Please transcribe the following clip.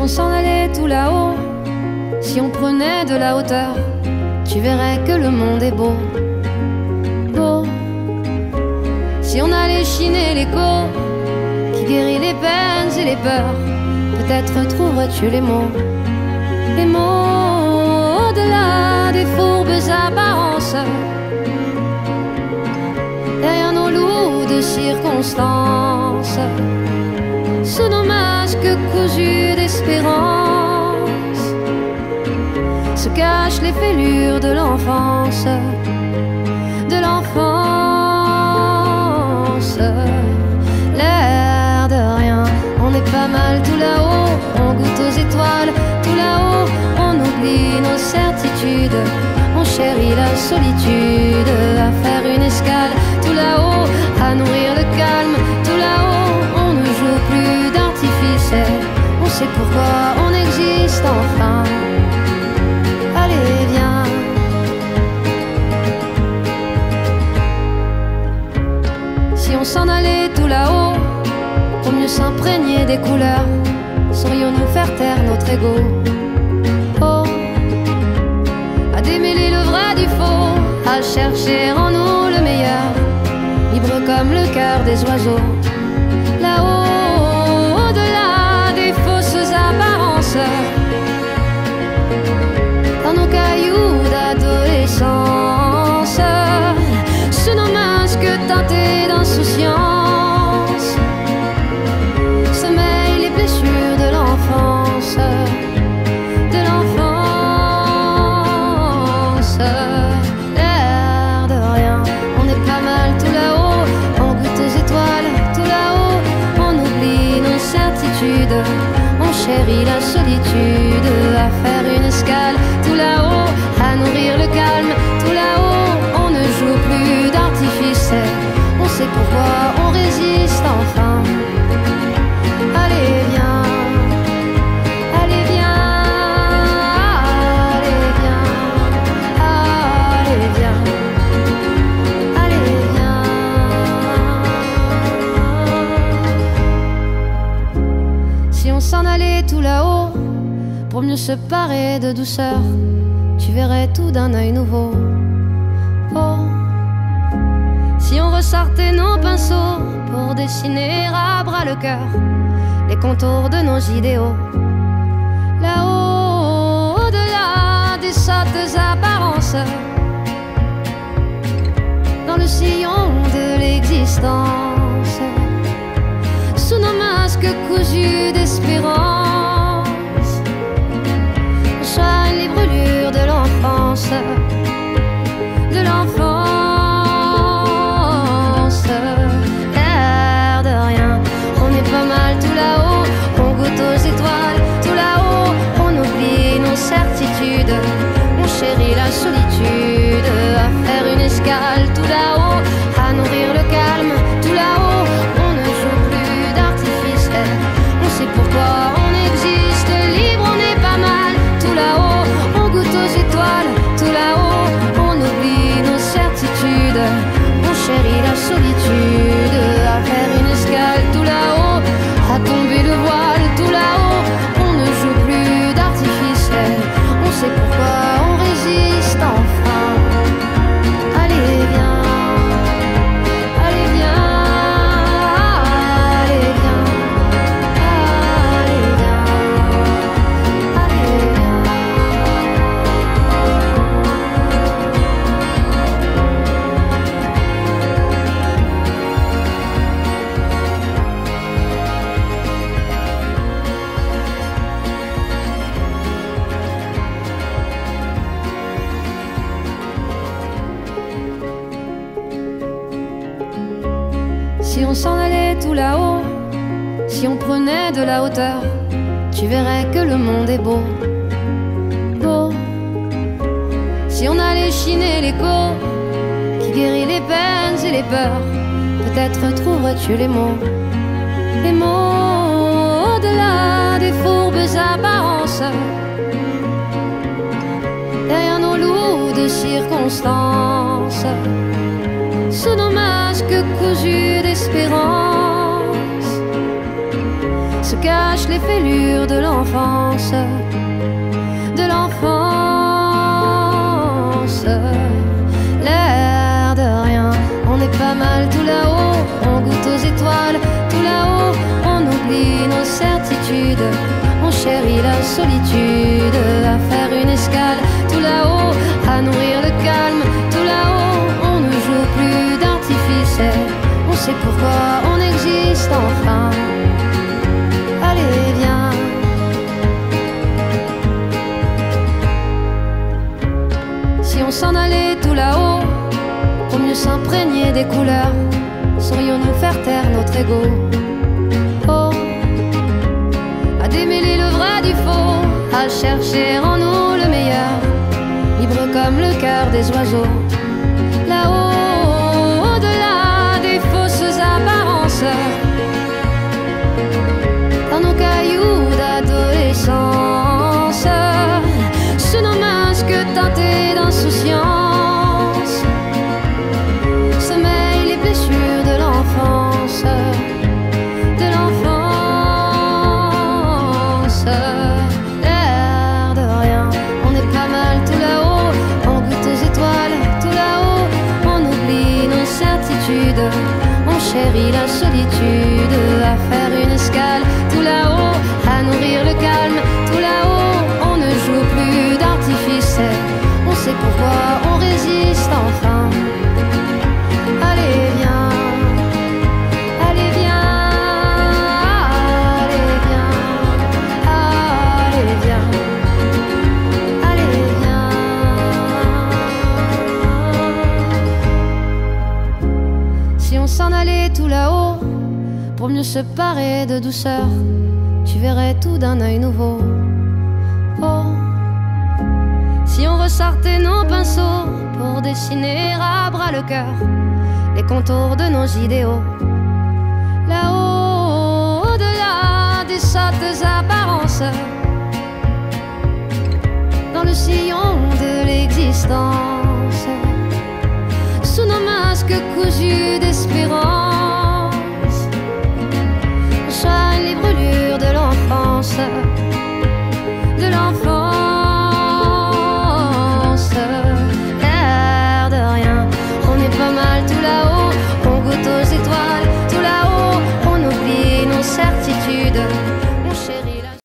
on s'en allait tout là-haut, si on prenait de la hauteur, tu verrais que le monde est beau, beau. Si on allait chiner l'écho qui guérit les peines et les peurs, peut-être trouverais-tu les mots au-delà des fourbes apparences. Derrière nos loups de circonstances, sous nos masques cousus d'espérance, se cachent les fêlures de l'enfance, de l'enfance. L'air de rien, on est pas mal tout là-haut, on goûte aux étoiles tout là-haut, on oublie nos certitudes, on chérit la solitude, à faire une escale tout là-haut, à nourrir le calme tout là-haut, on ne joue plus d'artifice, on sait pourquoi on existe enfin. Allez viens, si on s'en allait tout là-haut, pour mieux s'imprégner des couleurs, saurions-nous faire taire notre ego? Oh, à démêler le vrai du faux, à chercher en nous le meilleur, libre comme le cœur des oiseaux, là-haut, au-delà des fausses apparences, dans nos cailloux d'adolescence, sous nos masques teintés d'insouciance, sommeillent les blessures de l'enfance, de l'enfance. L'air de rien, on est pas mal tout là-haut, on goûte aux étoiles tout là-haut, on oublie nos certitudes, on chérit la solitude, à faire une escale tout là-haut, à nourrir le calme tout là-haut, on ne joue plus d'artifice, on sait pourquoi on résiste enfin. Allez viens, allez viens, allez viens, allez viens, allez viens. Si on s'en allait tout là-haut, pour mieux se parer de douceur, tu verrais tout d'un œil nouveau. Oh, si on ressortait nos pinceaux pour dessiner à bras le cœur les contours de nos idéaux, là-haut, au-delà des sottes apparences, dans le sillon de l'existence, sous nos masques cousus d'espérance, on soigne les brûlures de l'enfance, de l'enfance. L'air de rien, on est pas mal tout là-haut, on goûte aux étoiles tout là-haut, on oublie nos certitudes, on chérit la solitude, à faire une escale tout là-haut, à nourrir le calme tout là-haut, on ne joue plus d'artifice, on sait pourquoi on existe, libre, on est pas mal tout là-haut, on goûte aux étoiles tout là-haut, on oublie nos certitudes, on chérit la solitude, à faire une escale tout là-haut, à tomber le voile tout là-haut, on ne joue plus d'artifice, on sait pourquoi on résiste enfin. Allez viens, allez viens, allez viens, allez viens, allez viens. Si on s'en allait tout là-haut, si on prenait de la hauteur, tu verrais que le monde est beau, beau. Si on allait chiner l'écho qui guérit les peines et les peurs, peut-être trouverais-tu les mots au-delà des fourbes apparences, derrière nos loups de circonstances, sous nos masques cousus d'espérance, se cache les fêlures de l'enfance, de l'enfance. L'air de rien, on est pas mal tout là-haut, on goûte aux étoiles, tout là-haut, on oublie nos certitudes, on chérit la solitude, à faire une escale, tout là-haut, à nourrir le calme, tout là-haut, on ne joue plus d'artifice, on sait pourquoi on existe enfin. Allez, viens. Si on s'en allait tout là-haut, pour mieux s'imprégner des couleurs, saurions-nous faire taire notre ego? Oh, à démêler le vrai du faux, à chercher en nous le meilleur, libre comme le cœur des oiseaux. Là-haut, au-delà des fausses apparences, dans nos cailloux d'adolescence, sous nos masques teintés d'insouciance, sommeillent les blessures de l'enfance, de l'enfance. L'air de rien, on est pas mal tout là-haut, on goûte aux étoiles, tout là-haut, on oublie nos certitudes, on chérit la solitude, à faire une escale, tout là-haut, à nourrir le calme, tout là-haut, on ne joue plus d'artifice, on sait pourquoi on résiste enfin. Allez, viens, allez, viens, allez, viens, allez, viens, allez, viens. Si on s'en allait tout là-haut, pour mieux se parer de douceur, tu verrais tout d'un œil nouveau. Oh, si on ressortait nos pinceaux pour dessiner à bras le cœur les contours de nos idéaux. Là-haut, au-delà des sottes apparences, dans le sillon de l'existence, sous nos masques cousus des